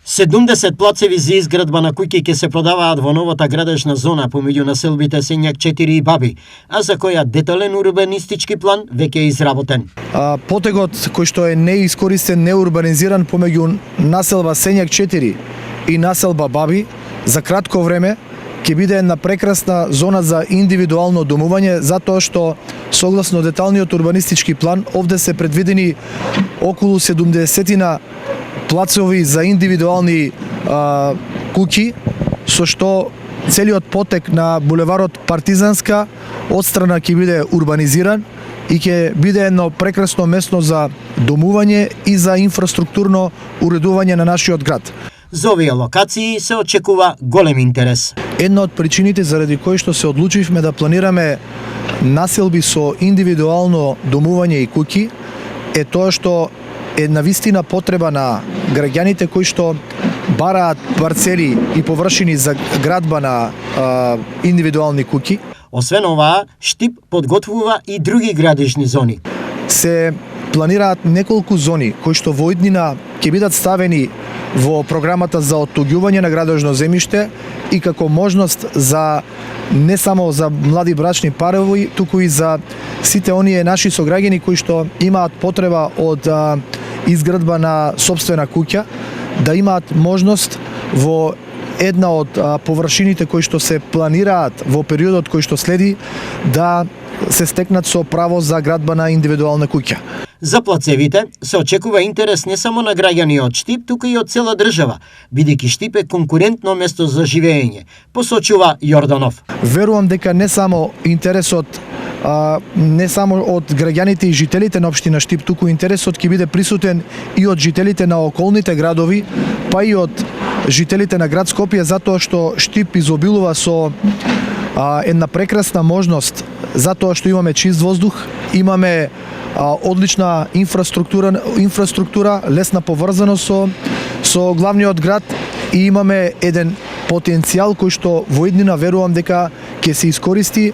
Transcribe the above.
70 плацеви за изградба на куќи ќе се продаваат во новата градежна зона помеѓу населбите Сењак 4 и Баби, а за која детален урбанистички план веќе е изработен. Потегот кој што е неискористен, неурбанизиран помеѓу населба Сењак 4 и населба Баби за кратко време ќе биде една прекрасна зона за индивидуално домување, затоа што согласно деталниот урбанистички план овде се предвидени околу 70 плацови за индивидуални куќи, со што целиот потек на булеварот Партизанска одстрана ќе биде урбанизиран и ќе биде едно прекрасно место за домување и за инфраструктурно уредување на нашиот град. За овие локации се очекува голем интерес. Една од причините заради кои што се одлучивме да планираме населби со индивидуално домување и куќи е тоа што е навистина потреба на граѓаните кои што бараат парцели и површини за градба на индивидуални куќи. Освен оваа, Штип подготвува и други градежни зони. Се планираат неколку зони кои што во иднина ќе бидат ставени во програмата за оттуѓување на градежно земјиште и како можност за не само за млади брачни парови, туку и за сите оние наши сограѓани кои што имаат потреба од изградба на сопствена куќа, да имаат можност во една од површините кои што се планираат во периодот кој што следи да се стекнат со право за градба на индивидуална куќа. За плацевите се очекува интерес не само на граѓани од Штип, туку и од цела држава, бидејќи Штип е конкурентно место за живење, посочува Јорданов. Верувам дека не само интересот не само од граѓаните и жителите на општина Штип, туку интересот ќе биде присутен и од жителите на околните градови, па и од жителите на град Скопје, затоа што Штип изобилува со една прекрасна можност, затоа што имаме чист воздух, имаме одлична инфраструктура, лесна поврзаност со главниот град и имаме еден потенцијал кој што во иднина верувам дека ќе се искористи.